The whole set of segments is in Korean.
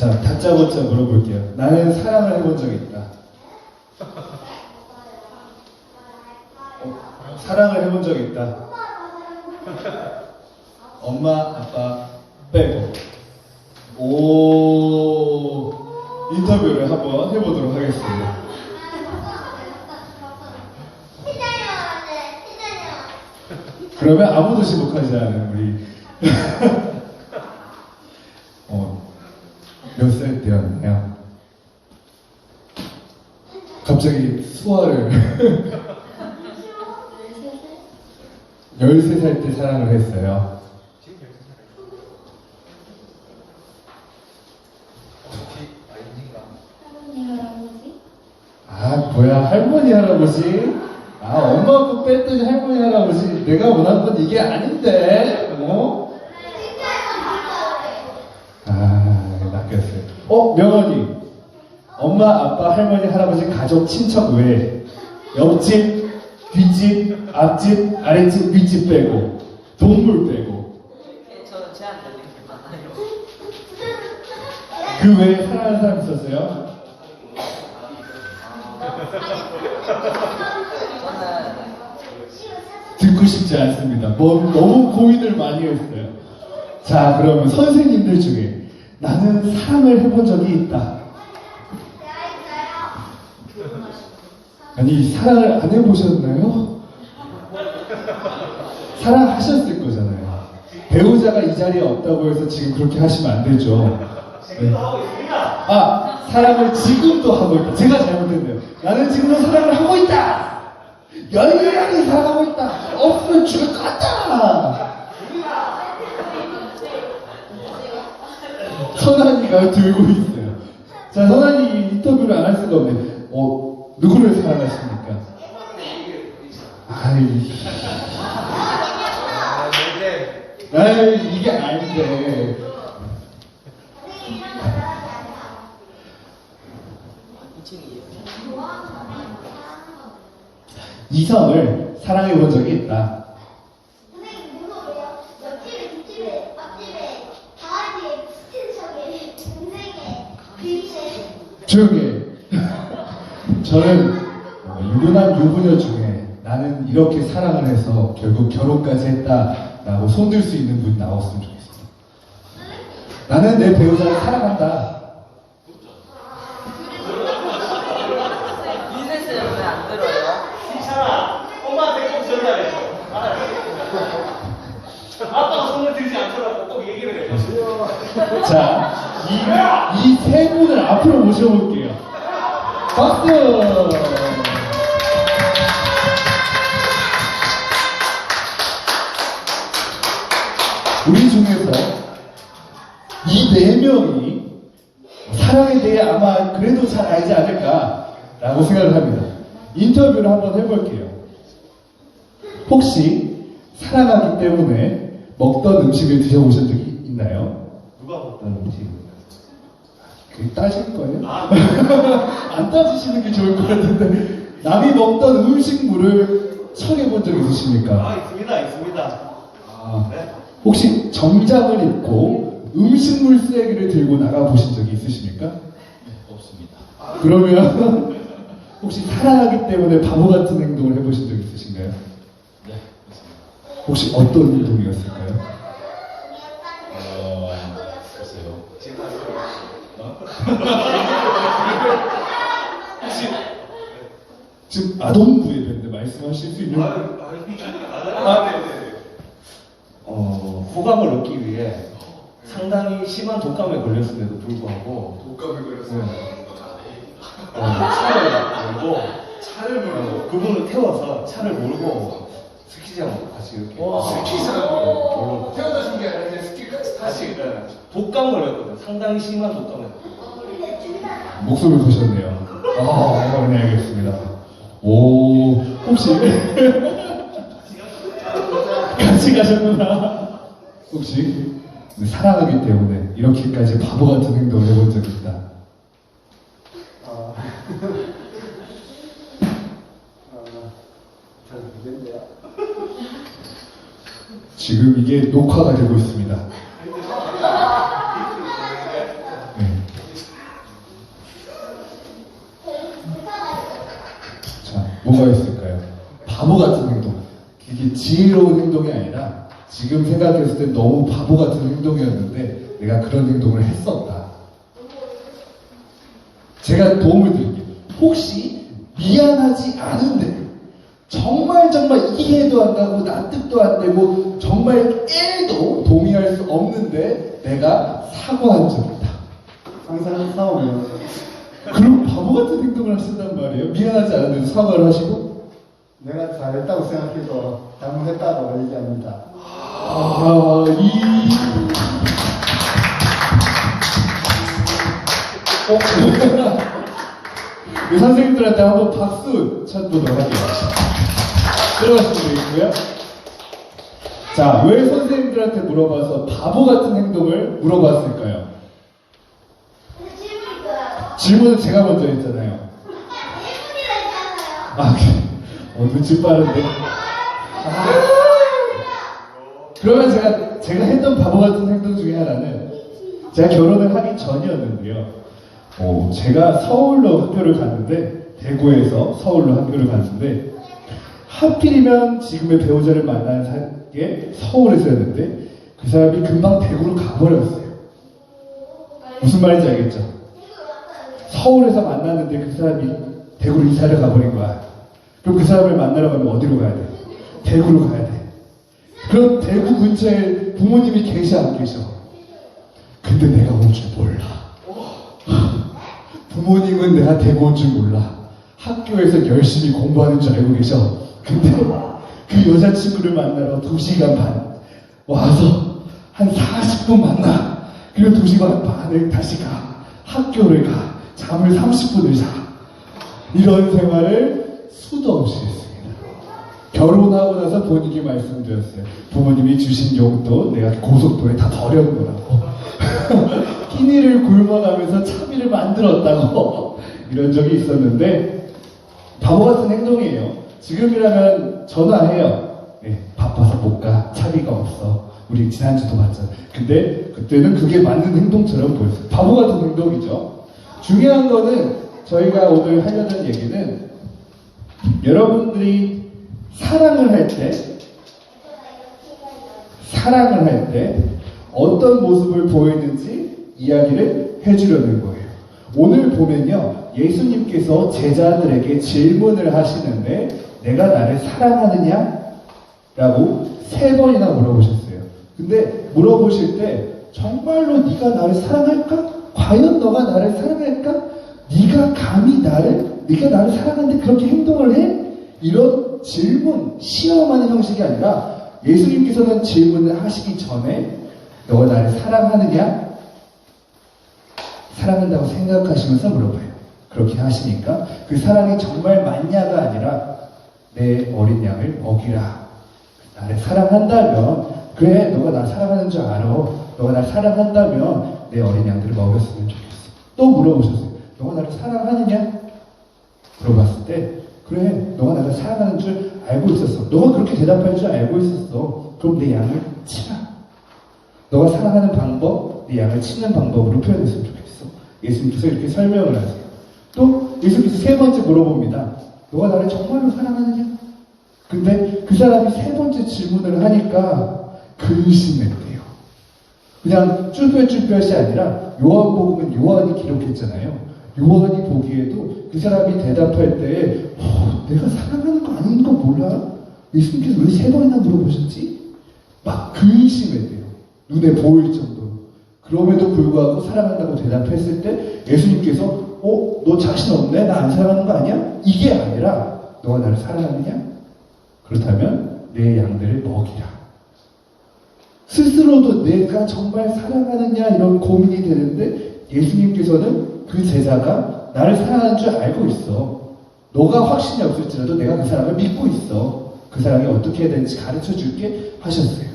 자, 다짜고짜 물어볼게요. 나는 사랑을 해본 적이 있다. 사랑을 해본 적이 있다. 엄마, 아빠 빼고. 오, 인터뷰를 한번 해보도록 하겠습니다. 그러면 아무도 지목하지 않은 우리 몇 살 때였나요? 갑자기 수화를 13살 때 사랑을 했어요. 아, 뭐야, 할머니, 할아버지? 아, 엄마 아빠 뺐더니 할머니, 할아버지. 내가 원한 건 이게 아닌데, 낚였어요. 명언이. 엄마, 아빠, 할머니, 할아버지, 가족, 친척 외에 옆집, 뒷집, 앞집, 아랫집, 윗집 빼고 동물 빼고 저는 제한 되는 게 많아요. 그 외에 사랑하는 사람 있었어요? 듣고 싶지 않습니다. 너무 고민을 많이 했어요. 자, 그러면 선생님들 중에 나는 사랑을 해본 적이 있다. 아니, 사랑을 안 해보셨나요? 사랑하셨을 거잖아요. 배우자가 이 자리에 없다고 해서 지금 그렇게 하시면 안 되죠. 네. 아, 사랑을 지금도 하고 있다. 제가 잘못했네요. 나는 지금도 사랑을 하고 있다. 열렬하게 사랑하고 있다. 없으면 죽을 것 같다. 선한이가 들고 있어요. 자, 선한이 인터뷰를 안 할 수가 없네. 누구를 사랑하십니까? 아이, 이게 아닌데. 이성을 사랑해 본 적이 있다. 조용히 해. 저는 유부남 유부녀 중에 나는 이렇게 사랑을 해서 결국 결혼까지 했다라고 손들 수 있는 분 나왔으면 좋겠어. 나는 내 배우자를 사랑한다. 인쇄스는 왜 안 들어요? 괜찮아. 엄마한테 꼭 전달해줘. 아빠가 손을 들지 않더라도 꼭 얘기를 해줘. 자, 이 세 분을 앞으로 모셔볼게요. 박수! 우리 중에서 이 네 명이 사랑에 대해 아마 그래도 잘 알지 않을까라고 생각을 합니다. 인터뷰를 한번 해볼게요. 혹시 사랑하기 때문에 먹던 음식을 드셔보신 적이 있나요? 누가 먹던 음식? 그게 따질 거예요? 안 따지시는 게 좋을 것 같은데. 남이 먹던 음식물을 처해본 적 있으십니까? 있습니다. 네? 혹시 정장을 입고 음식물 쓰레기를 들고 나가보신 적이 있으십니까? 없습니다. 그러면 혹시 사랑하기 때문에 바보 같은 행동을 해보신 적 있으신가요? 네, 있습니다. 혹시 어떤 행동이었을까요? 글쎄요. 지금 아동부에 대해 말씀하실 수 있는? 호감을 얻기 위해 상당히 심한 독감에 걸렸음에도 불구하고 독감에 걸렸어요. 차를 몰고 그분을 태워서 차를 몰고 스키장으로 같이 이렇게 스키장으로? 태어나신 게 아니라 스키까지 다시 독감 걸렸거든. 상당히 심한 독감에. 목소리 보셨네요. 네, 알겠습니다. 오, 혹시 같이 가셨구나. 혹시 사랑하기 때문에 이렇게까지 바보 같은 행동을 해본 적이 있다. 잘 모르겠네요. 지금 이게 녹화가 되고 있습니다. 네. 뭐가 있을까요? 바보 같은 행동. 이게 지혜로운 행동이 아니라 지금 생각했을 때 너무 바보 같은 행동이었는데 내가 그런 행동을 했었다. 제가 도움을 드릴게요. 혹시 미안하지 않은데 정말 이해도 안 가고 납득도 안 되고 정말 1도 동의할 수 없는데 내가 사과한 적이 있다. 항상 싸우면 그럼 바보 같은 행동을 하신단 말이에요. 미안하지 않은데 사과를 하시고 내가 잘했다고 생각해도 잘못했다고 얘기합니다. 우리 선생님들한테 한번 박수 쳐보도록 할게요. 들어가시면 되겠고요. 자, 왜 선생님들한테 물어봐서 바보 같은 행동을 물어봤을까요? 질문은 제가 먼저 했잖아요. 눈치 빠른데. 그러면 제가 했던 바보 같은 행동 중에 하나는 제가 결혼을 하기 전이었는데요. 제가 서울로 학교를 갔는데, 대구에서 서울로 학교를 갔는데, 하필이면 지금의 배우자를 만난 게 서울에서였는데, 그 사람이 금방 대구로 가버렸어요. 무슨 말인지 알겠죠? 서울에서 만났는데 그 사람이 대구로 이사를 가버린 거야. 그럼 그 사람을 만나러 가면 어디로 가야 돼? 대구로 가야 돼. 그럼 대구 근처에 부모님이 계셔 안 계셔? 근데 내가 올 줄 몰라. 부모님은 내가 대구 올 줄 몰라. 학교에서 열심히 공부하는 줄 알고 계셔. 근데 그 여자친구를 만나러 2시간 반 와서 한 40분 만나. 그리고 2시간 반을 다시 가. 학교를 가. 잠을 30분을 자. 이런 생활을 수도 없이 했습니다. 결혼하고 나서 본인이 말씀드렸어요. 부모님이 주신 용돈 내가 고속도로에 다 버려놓으라고. 끼니를 굶어가면서 차비를 만들었다고 이런 적이 있었는데 바보 같은 행동이에요. 지금이라면 전화해요. 네, 바빠서 못 가. 차비가 없어. 우리 지난주도 봤잖아. 근데 그때는 그게 맞는 행동처럼 보였어요. 바보 같은 행동이죠. 중요한 거는 저희가 오늘 하려는 얘기는 여러분들이 사랑을 할 때 어떤 모습을 보이는지 이야기를 해주려는 거예요. 오늘 보면요, 예수님께서 제자들에게 질문을 하시는데 내가 나를 사랑하느냐? 라고 3번이나 물어보셨어요. 근데 물어보실 때 정말로 네가 나를 사랑할까? 과연 너가 나를 사랑할까? 네가 감히 네가 나를 사랑하는데 그렇게 행동을 해? 이런 질문, 시험하는 형식이 아니라 예수님께서는 질문을 하시기 전에 너가 나를 사랑하느냐? 사랑한다고 생각하시면서 물어봐요. 그렇게 하시니까 그 사랑이 정말 맞냐가 아니라 내 어린 양을 먹이라. 나를 사랑한다면 그래, 너가 나 사랑하는 줄 알아. 너가 날 사랑한다면 내 어린 양들을 먹였으면 좋겠어. 또 물어보셨어요. 너가 나를 사랑하느냐? 물어봤을 때 그래, 너가 나를 사랑하는 줄 알고 있었어. 너가 그렇게 대답할 줄 알고 있었어. 그럼 내 양을 치라. 너가 사랑하는 방법, 내 양을 치는 방법으로 표현했으면 좋겠어. 예수님께서 이렇게 설명을 하세요. 또 예수님께서 3번째 물어봅니다. 너가 나를 정말로 사랑하느냐? 근데 그 사람이 3번째 질문을 하니까 근심했대요. 그냥 쭈뼛쭈뼛이 아니라 요한복음은 요한이 기록했잖아요. 요한이 보기에도 그 사람이 대답할 때 내가 사랑하는 거 아닌 거 몰라? 예수님께서 왜 3번이나 물어보셨지? 막 근심했대요. 눈에 보일 정도로. 그럼에도 불구하고 사랑한다고 대답했을 때 예수님께서 너 자신 없네? 나 안 사랑하는 거 아니야? 이게 아니라 너가 나를 사랑하느냐? 그렇다면 내 양들을 먹이라. 스스로도 내가 정말 사랑하느냐 이런 고민이 되는데 예수님께서는 그 제자가 나를 사랑하는 줄 알고 있어. 너가 확신이 없을지라도 내가 그 사람을 믿고 있어. 그 사람이 어떻게 해야 되는지 가르쳐 줄게 하셨어요.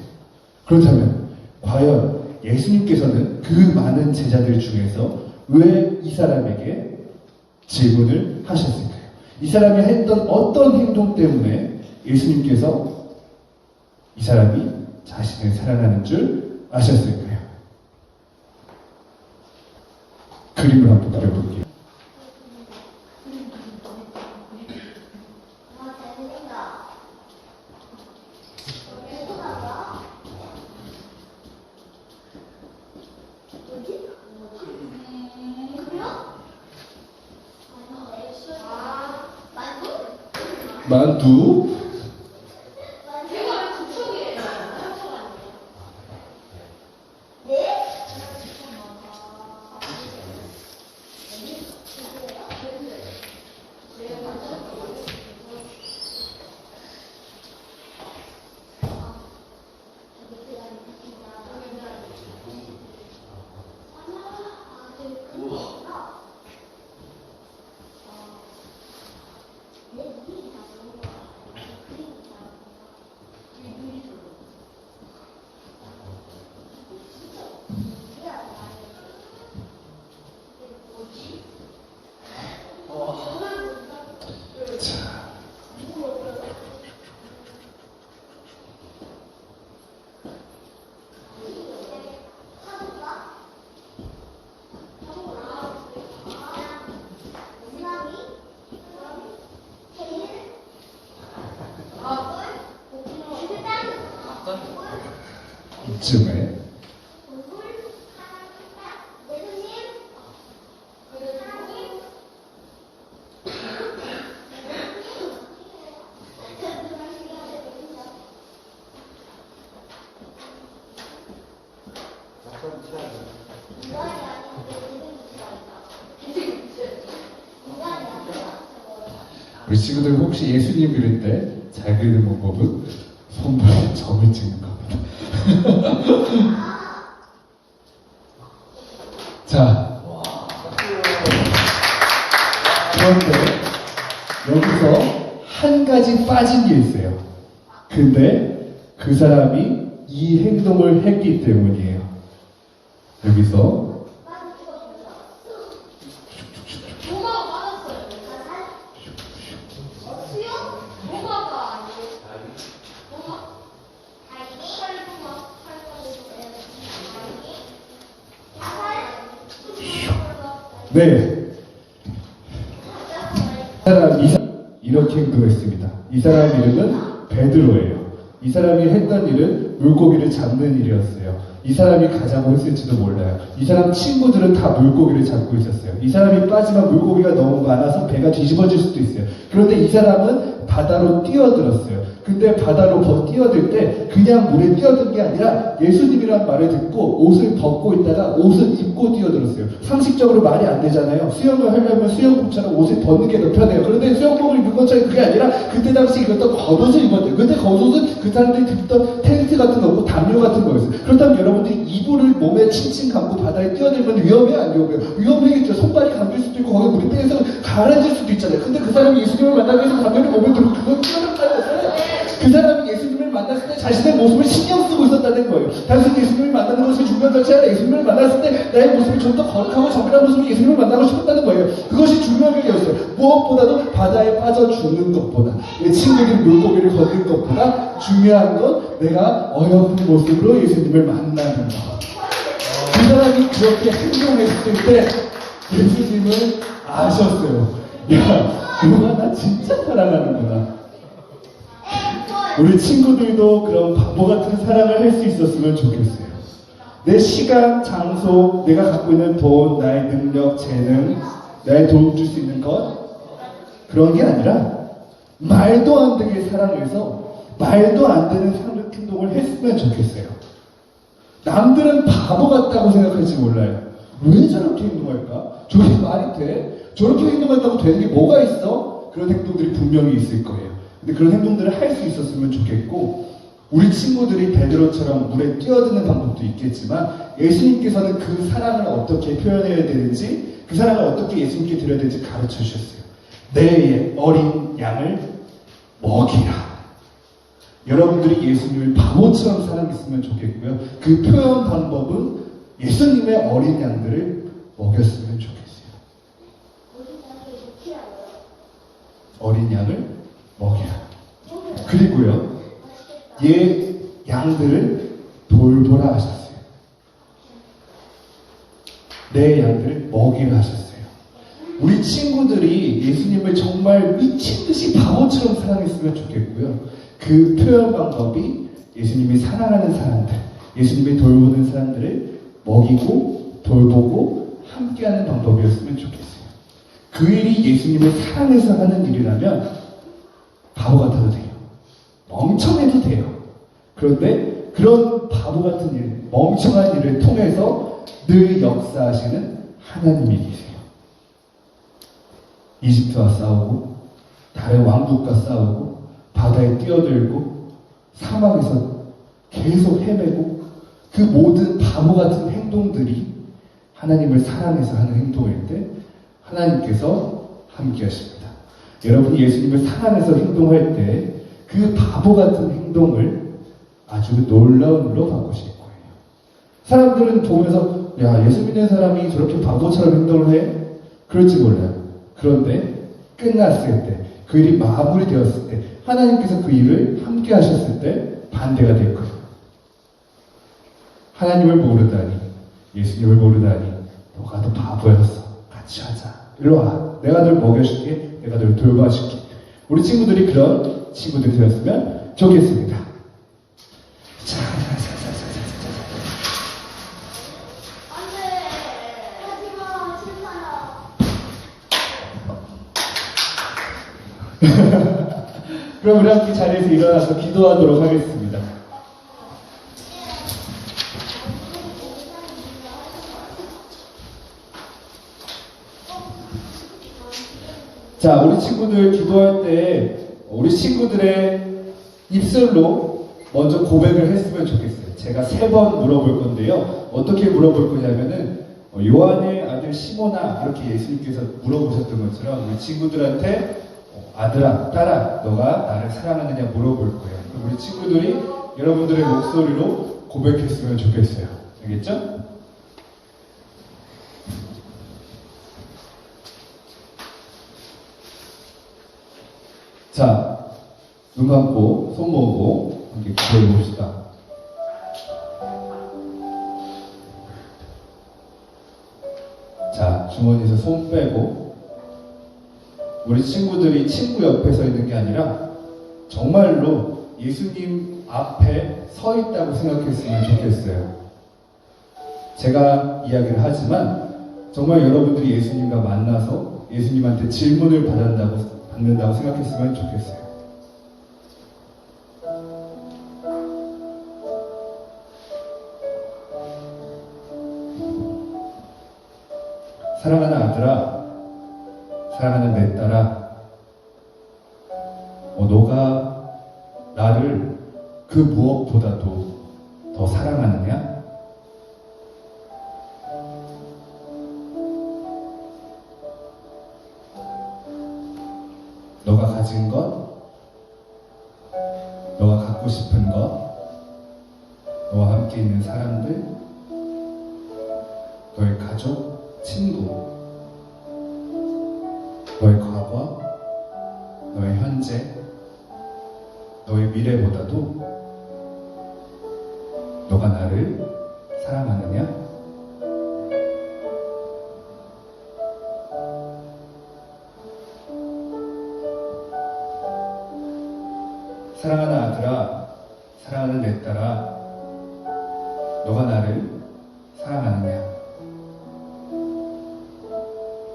그렇다면 과연 예수님께서는 그 많은 제자들 중에서 왜 이 사람에게 질문을 하셨을까요? 이 사람이 했던 어떤 행동 때문에 예수님께서 이 사람이 자신을 사랑하는 줄 아셨을까요? 그림을 한번 그려볼게요. 만두. 이쯤에 우리 친구들 혹시 예수님 그릴 때 잘 그리는 방법은 손발에 점을 찍는 겁니다. 자, 그런데 여기서 한 가지 빠진 게 있어요. 근데 그 사람이 이 행동을 했기 때문이에요. 여기서 네. 이렇게 행동했습니다. 이 사람 이름은 베드로예요. 이 사람이 했던 일은 물고기를 잡는 일이었어요. 이 사람이 가자고 했을지도 몰라요. 이 사람 친구들은 다 물고기를 잡고 있었어요. 이 사람이 빠지면 물고기가 너무 많아서 배가 뒤집어질 수도 있어요. 그런데 이 사람은 바다로 뛰어들었어요. 근데 바다로 뛰어들 때 그냥 물에 뛰어든 게 아니라 예수님이란 말을 듣고 옷을 벗고 있다가 옷을 입고 뛰어들었어요. 상식적으로 말이 안 되잖아요. 수영을 하려면 수영복처럼 옷을 벗는 게 더 편해요. 그런데 수영복을 입은 것처럼 그게 아니라 그때 당시 입었던 겉옷을 입었대요. 근데 겉옷은 그 사람들이 듣던 텐트 같은 거고 담요 같은 거였어요. 그렇다면 여러분들이 이불을 몸에 칭칭 감고 바다에 뛰어들면 위험해 안 위험해요? 위험하겠죠. 손발이 감길 수도 있고 거기 물이 빼서 가라앉을 수도 있잖아요. 근데 그 사람이 예수님을 만나기 위해서 담요를 몸에 들고 그건 뛰어들었다는 거예요. 그 사람이 예수님을 만났을 때 자신의 모습을 신경 쓰고 있었다는 거예요. 단순히 예수님을 만나는 것이 중요한 것이 아니라 예수님을 만났을 때 나의 모습이 좀 더 거룩하고 정결한 모습으로 예수님을 만나고 싶었다는 거예요. 그것이 중요한 일이었어요. 무엇보다도 바다에 빠져 죽는 것보다 내 친구들이 물고기를 걷는 것보다 중요한 건 내가 어여쁜 모습으로 예수님을 만나는 것. 그 사람이 그렇게 행동했을 때 예수님은 아셨어요. 야, 누가 나 진짜 사랑하는구나. 우리 친구들도 그런 바보 같은 사랑을 할 수 있었으면 좋겠어요. 내 시간, 장소, 내가 갖고 있는 돈, 나의 능력, 재능, 나의 도움 줄 수 있는 것 그런 게 아니라 말도 안 되게 사랑해서 말도 안 되는 행동을 했으면 좋겠어요. 남들은 바보 같다고 생각할지 몰라요. 왜 저렇게 행동할까? 저게 말이 돼? 저렇게 행동한다고 되는 게 뭐가 있어? 그런 행동들이 분명히 있을 거예요. 근데 그런 행동들을 할 수 있었으면 좋겠고 우리 친구들이 베드로처럼 물에 뛰어드는 방법도 있겠지만 예수님께서는 그 사랑을 어떻게 표현해야 되는지 그 사랑을 어떻게 예수님께 드려야 되는지 가르쳐 주셨어요. 내 어린 양을 먹이라. 여러분들이 예수님을 바보처럼 사랑했으면 좋겠고요. 그 표현 방법은 예수님의 어린 양들을 먹였으면 좋겠어요. 어린 양을 먹이라. 그리고요. 양들을 돌보라 하셨어요. 내 양들을 먹이라 하셨어요. 우리 친구들이 예수님을 정말 미친 듯이 바보처럼 사랑했으면 좋겠고요. 그 표현 방법이 예수님이 사랑하는 사람들, 예수님이 돌보는 사람들을 먹이고 돌보고 함께하는 방법이었으면 좋겠어요. 그 일이 예수님을 사랑해서 하는 일이라면 바보 같아도 돼요. 멍청해도 돼요. 그런데 그런 바보 같은 일, 멍청한 일을 통해서 늘 역사하시는 하나님이 계세요. 이집트와 싸우고 다른 왕국과 싸우고 바다에 뛰어들고 사막에서 계속 헤매고 그 모든 바보 같은 행동들이 하나님을 사랑해서 하는 행동일 때 하나님께서 함께 하십니다. 여러분이 예수님을 사랑해서 행동할 때 그 바보 같은 행동을 아주 놀라운 일로 바꾸실 거예요. 사람들은 보면서 야, 예수 믿는 사람이 저렇게 바보처럼 행동을 해? 그럴지 몰라요. 그런데 끝났을 때, 그 일이 마무리되었을 때, 하나님께서 그 일을 함께 하셨을 때 반대가 될 거예요. 하나님을 모르다니, 예수님을 모르다니, 너가 더 바보였어. 같이 하자. 일로 와. 내가 널 먹여줄게. 내가 널 돌봐줄게. 우리 친구들이 그런 친구들이 되었으면 좋겠습니다. 자. 그럼 우리 함께 자리에서 일어나서 기도하도록 하겠습니다. 자, 우리 친구들 기도할 때 우리 친구들의 입술로 먼저 고백을 했으면 좋겠어요. 제가 3번 물어볼 건데요. 어떻게 물어볼 거냐면은 요한의 아들 시몬아 이렇게 예수님께서 물어보셨던 것처럼 우리 친구들한테 아들아, 딸아, 너가 나를 사랑하느냐 물어볼 거예요. 그럼 우리 친구들이 여러분들의 목소리로 고백했으면 좋겠어요. 알겠죠? 자, 눈 감고 손 모으고 함께 기도해 봅시다. 자, 주머니에서 손 빼고 우리 친구들이 친구 옆에 서 있는 게 아니라 정말로 예수님 앞에 서 있다고 생각했으면 좋겠어요. 제가 이야기를 하지만 정말 여러분들이 예수님과 만나서 예수님한테 질문을 받는다고 생각했으면 좋겠어요. 사랑하는 아들아, 사랑하는 내 딸아, 너가 나를 그 무엇보다도 더 사랑하느냐? 너가 가진 것, 너가 갖고 싶은 것, 너와 함께 있는 사람들, 너의 가족, 친구, 너의 과거, 너의 현재, 너의 미래보다도 너가 나를 사랑하느냐? 사랑하는 아들아, 사랑하는 내 딸아, 너가 나를 사랑하느냐?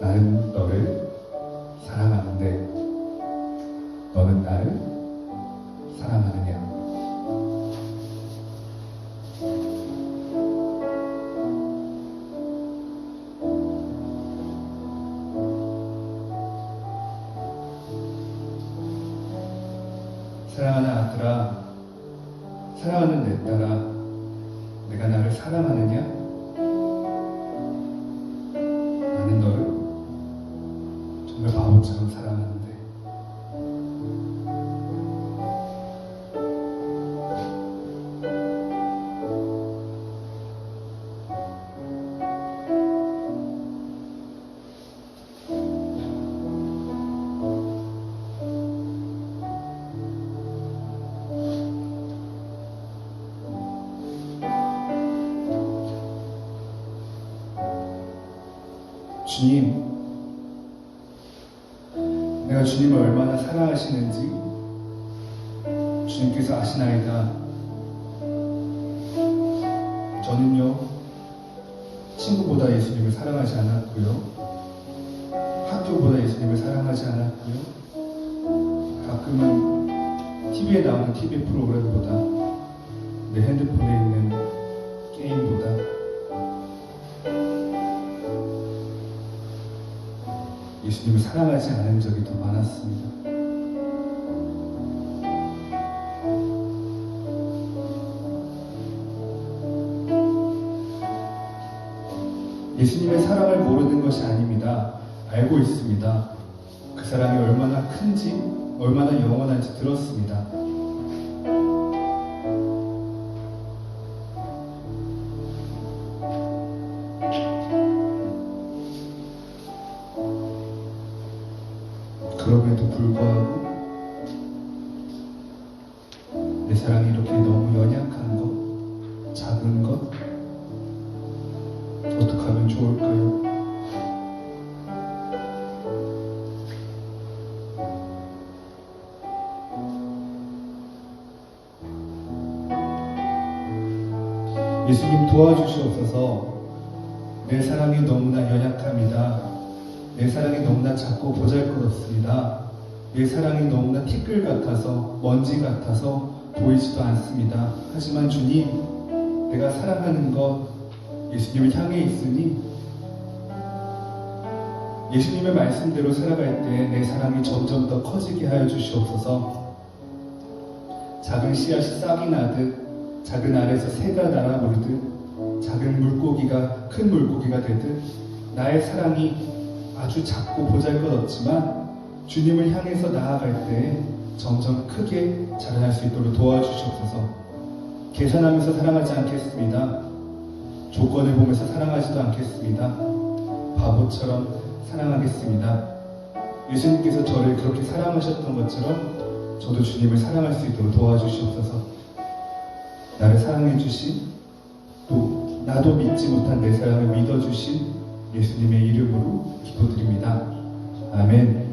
나는 너를 사랑하는데 너는 나를 사랑하느냐? 사랑하는 아들아, 사랑하는 내 딸아, 내가 나를 사랑하느냐? 나는 너를 정말 바보처럼 사랑하는데 주님, 내가 주님을 얼마나 사랑하시는지 주님께서 아시나이다. 저는요, 친구보다 예수님을 사랑하지 않았고요, 학교보다 예수님을 사랑하지 않았고요, 가끔은 TV에 나오는 TV 프로그램보다 내 핸드폰에 있는 게임보다 예수님을 사랑하지 않은 적이 더 많았습니다. 예수님의 사랑을 모르는 것이 아닙니다. 알고 있습니다. 그 사랑이 얼마나 큰지, 얼마나 영원한지 들었습니다. 그럼에도 불구하고 내 사랑이 이렇게 너무 연약한 것, 작은 것, 어떻게 하면 좋을까요? 예수님 도와주시옵소서. 내 사랑이 너무나 연약합니다. 내 사랑이 너무나 작고 보잘것없습니다. 내 사랑이 너무나 티끌 같아서 먼지 같아서 보이지도 않습니다. 하지만 주님, 내가 사랑하는 것 예수님을 향해 있으니 예수님의 말씀대로 살아갈 때 내 사랑이 점점 더 커지게 하여 주시옵소서. 작은 씨앗이 싹이 나듯 작은 알에서 새가 날아물듯 작은 물고기가 큰 물고기가 되듯 나의 사랑이 아주 작고 보잘것없지만 주님을 향해서 나아갈 때 점점 크게 자라날 수 있도록 도와주시옵소서. 계산하면서 사랑하지 않겠습니다. 조건을 보면서 사랑하지도 않겠습니다. 바보처럼 사랑하겠습니다. 예수님께서 저를 그렇게 사랑하셨던 것처럼 저도 주님을 사랑할 수 있도록 도와주시옵소서. 나를 사랑해 주신, 또 나도 믿지 못한 내 사랑을 믿어주신 예수님의 이름으로 기도드립니다. 아멘.